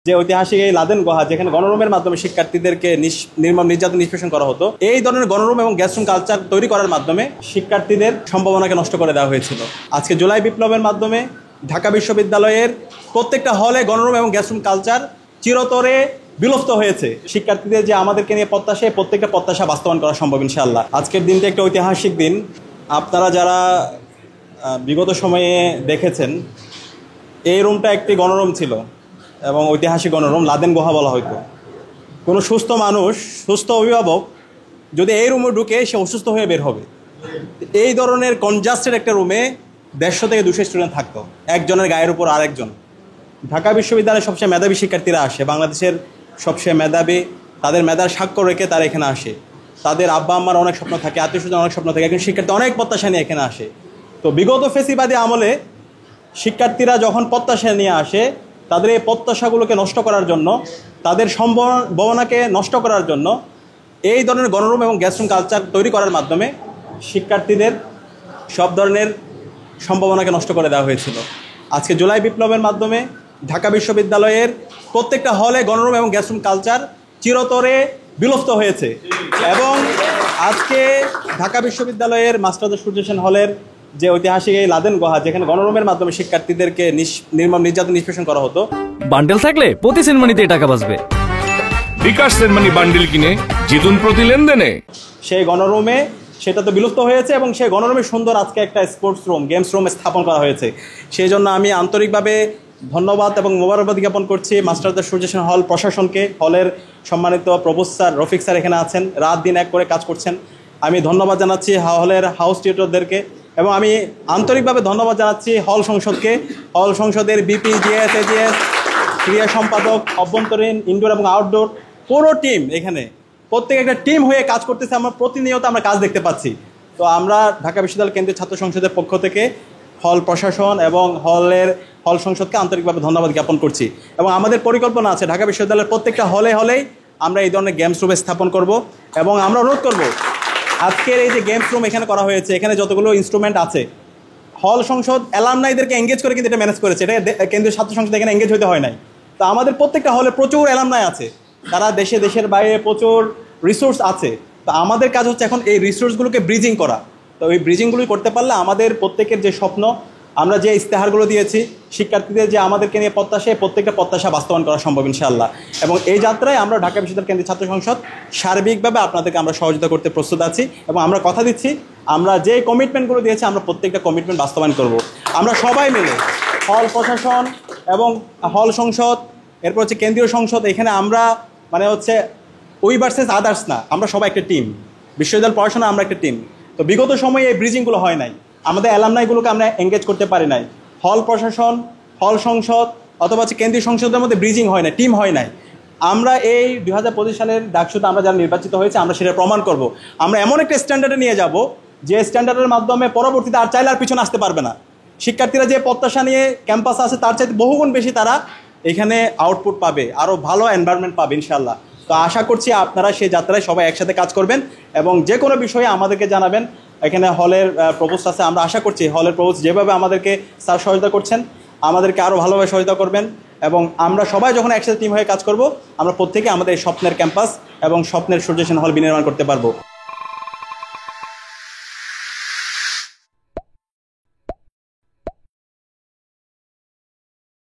যে ঐতিহাসিক এই লাদেন গুহা, যেখানে গণরুমের মাধ্যমে শিক্ষার্থীদেরকে নির্মম নির্যাতন নিষ্পেষণ করা হতো, এই ধরনের গণরুম এবং গ্যাসরুম কালচার তৈরি করার মাধ্যমে শিক্ষার্থীদের সম্ভাবনাকে নষ্ট করে দেওয়া হয়েছিল। আজকে জুলাই বিপ্লবের মাধ্যমে ঢাকা বিশ্ববিদ্যালয়ের প্রত্যেকটা হলে গণরুম এবং গ্যাসরুম কালচার চিরতরে বিলুপ্ত হয়েছে। শিক্ষার্থীদের যে আমাদেরকে নিয়ে প্রত্যাশা, প্রত্যেকটা প্রত্যাশা বাস্তবায়ন করা সম্ভব ইনশাআল্লাহ। আজকের দিনটা একটা ঐতিহাসিক দিন। আপনারা যারা বিগত সময়ে দেখেছেন, এই রুমটা একটি গণরুম ছিল এবং ঐতিহাসিক গণরুম, লাদেন গুহা বলা হয়তো। কোনো সুস্থ মানুষ, সুস্থ অভিভাবক যদি এই রুমে ঢুকে, সে অসুস্থ হয়ে বের হবে। এই ধরনের কনজাস্টেড একটা রুমে 150 থেকে 200 স্টুডেন্ট থাকতো, একজনের গায়ের উপর আরেকজন। ঢাকা বিশ্ববিদ্যালয়ে সবচেয়ে মেধাবী শিক্ষার্থীরা আসে, বাংলাদেশের সবচেয়ে মেধাবী, তাদের মেধার স্বাক্ষর রেখে তারা এখানে আসে। তাদের আব্বা আম্মার অনেক স্বপ্ন থাকে, আত্মীয় স্বজন অনেক স্বপ্ন থাকে, একজন শিক্ষার্থী অনেক প্রত্যাশা নিয়ে এখানে আসে। তো বিগত ফেসিবাদী আমলে শিক্ষার্থীরা যখন প্রত্যাশা নিয়ে আসে, তাদের এই প্রত্যাশাগুলোকে নষ্ট করার জন্য, তাদের সম্ভাবনাকে নষ্ট করার জন্য এই ধরনের গণরুম এবং গ্যাসরুম কালচার তৈরি করার মাধ্যমে শিক্ষার্থীদের সব ধরনের সম্ভাবনাকে নষ্ট করে দেওয়া হয়েছিল। আজকে জুলাই বিপ্লবের মাধ্যমে ঢাকা বিশ্ববিদ্যালয়ের প্রত্যেকটা হলে গণরুম এবং গ্যাসরুম কালচার চিরতরে বিলুপ্ত হয়েছে এবং আজকে ঢাকা বিশ্ববিদ্যালয়ের মাস্টারদের সূর্যসেন হলের যে ঐতিহাসিক এই লাদেন গুহা, যেখানে গণরুমের মাধ্যমে শিক্ষার্থীদেরকে নির্মম নির্যাতন নিষ্পেষণ করা হতো। বান্ডেল থাকলে প্রতি সেনমানিতে টাকা বাঁচবে। বিকাশ সেনমানি বান্ডেল কিনে জিতুন প্রতি লেনদেনে। সেই গণরুমে সেটা তো বিলুপ্ত হয়েছে এবং সেই গণরুমে সুন্দর আজকে একটা স্পোর্টস রুম, গেমস রুম স্থাপন করা হয়েছে। সেই জন্য আমি আন্তরিকভাবে ধন্যবাদ এবং মোবারকবাদ জ্ঞাপন করছি মাস্টারদের সূর্যসেন হল প্রশাসনকে। হলের সম্মানিত প্রভোস্ট স্যার, রফিক স্যার এখানে আছেন, রাত দিন এক করে কাজ করছেন। আমি ধন্যবাদ জানাচ্ছি হলের হাউস টিউটরদেরকে এবং আমি আন্তরিকভাবে ধন্যবাদ জানাচ্ছি হল সংসদকে। হল সংসদের বিপি, জিএস, এজিএস, ক্রিয়া সম্পাদক, অভ্যন্তরীণ, ইনডোর এবং আউটডোর পুরো টিম, এখানে প্রত্যেক একটা টিম হয়ে কাজ করতেছে। আমরা প্রতিনিয়ত আমরা কাজ দেখতে পাচ্ছি। তো আমরা ঢাকা বিশ্ববিদ্যালয় কেন্দ্রীয় ছাত্র সংসদের পক্ষ থেকে হল প্রশাসন এবং হল সংসদকে আন্তরিকভাবে ধন্যবাদ জ্ঞাপন করছি এবং আমাদের পরিকল্পনা আছে ঢাকা বিশ্ববিদ্যালয়ের প্রত্যেকটা হলেই আমরা এই ধরনের গেমস রুম স্থাপন করব এবং আমরা অনুরোধ করব, আজকের এই যে গেমস রুম এখানে করা হয়েছে, এখানে যতগুলো ইনস্ট্রুমেন্ট আছে, হল সংসদ অ্যালামনাইদেরকে এঙ্গেজ করে কিন্তু এটা ম্যানেজ করেছে। এটা কেন্দ্রীয় ছাত্র সংসদ এখানে এঙ্গেজ হতে হয় নাই। তো আমাদের প্রত্যেকটা হলে প্রচুর অ্যালামনাই আছে, তারা দেশের বাইরে প্রচুর রিসোর্স আছে। তো আমাদের কাজ হচ্ছে এখন এই রিসোর্সগুলোকে ব্রিজিং করা। তো এই ব্রিজিংগুলোই করতে পারলে আমাদের প্রত্যেকের যে স্বপ্ন, আমরা যে ইস্তেহারগুলো দিয়েছি, শিক্ষার্থীদের যে আমাদেরকে নিয়ে প্রত্যাশা, প্রত্যেকটা প্রত্যাশা বাস্তবায়ন করা সম্ভব ইনশাআল্লাহ। এবং এই যাত্রায় আমরা ঢাকা বিশ্ববিদ্যালয় কেন্দ্রীয় ছাত্র সংসদ সার্বিকভাবে আপনাদেরকে আমরা সহযোগিতা করতে প্রস্তুত আছি এবং আমরা কথা দিচ্ছি, আমরা যে কমিটমেন্টগুলো দিয়েছি আমরা প্রত্যেকটা কমিটমেন্ট বাস্তবায়ন করব। আমরা সবাই মিলে হল প্রশাসন এবং হল সংসদ, এরপর হচ্ছে কেন্দ্রীয় সংসদ, এখানে আমরা মানে হচ্ছে উই ভার্সেস আদার্স না, আমরা সবাই একটা টিম। বিশ্ববিদ্যালয় পড়াশোনা আমরা একটা টিম। তো বিগত সময়ে এই ব্রিজিংগুলো হয় নাই, আমাদের অ্যালামনাইগুলোকে আমরা এঙ্গেজ করতে পারি নাই। হল প্রশাসন, হল সংসদ অথবা হচ্ছে কেন্দ্রীয় সংসদের মধ্যে ব্রিজিং হয় না, টিম হয় নাই। আমরা এই 2025 সালের ডাকসুতে আমরা যারা নির্বাচিত হয়েছে, আমরা সেটা প্রমাণ করব। আমরা এমন একটা স্ট্যান্ডার্ডে নিয়ে যাব যে স্ট্যান্ডার্ডের মাধ্যমে পরবর্তীতে আর চাইলে আর পিছনে আসতে পারবে না। শিক্ষার্থীরা যে প্রত্যাশা নিয়ে ক্যাম্পাসে আছে, তার চাইতে বহুগুণ বেশি তারা এখানে আউটপুট পাবে, আরও ভালো এনভায়রনমেন্ট পাবে ইনশাআল্লাহ। তো আশা করছি আপনারা সেই যাত্রায় সবাই একসাথে কাজ করবেন এবং যে কোনো বিষয়ে আমাদেরকে জানাবেন। এখানে হলের প্রপোস্ট আছে, আমরা আশা করছি হলের প্রপোস্ট যেভাবে আমাদেরকে স্যার সহায়তা করছেন, আমাদেরকে আরও ভালোভাবে সহায়তা করবেন এবং আমরা সবাই যখন একসাথে টিম হয়ে কাজ করব, আমরা প্রত্যেকে আমাদের স্বপ্নের ক্যাম্পাস এবং স্বপ্নের সূর্যসেন হল বিনির্মাণ করতে পারবো।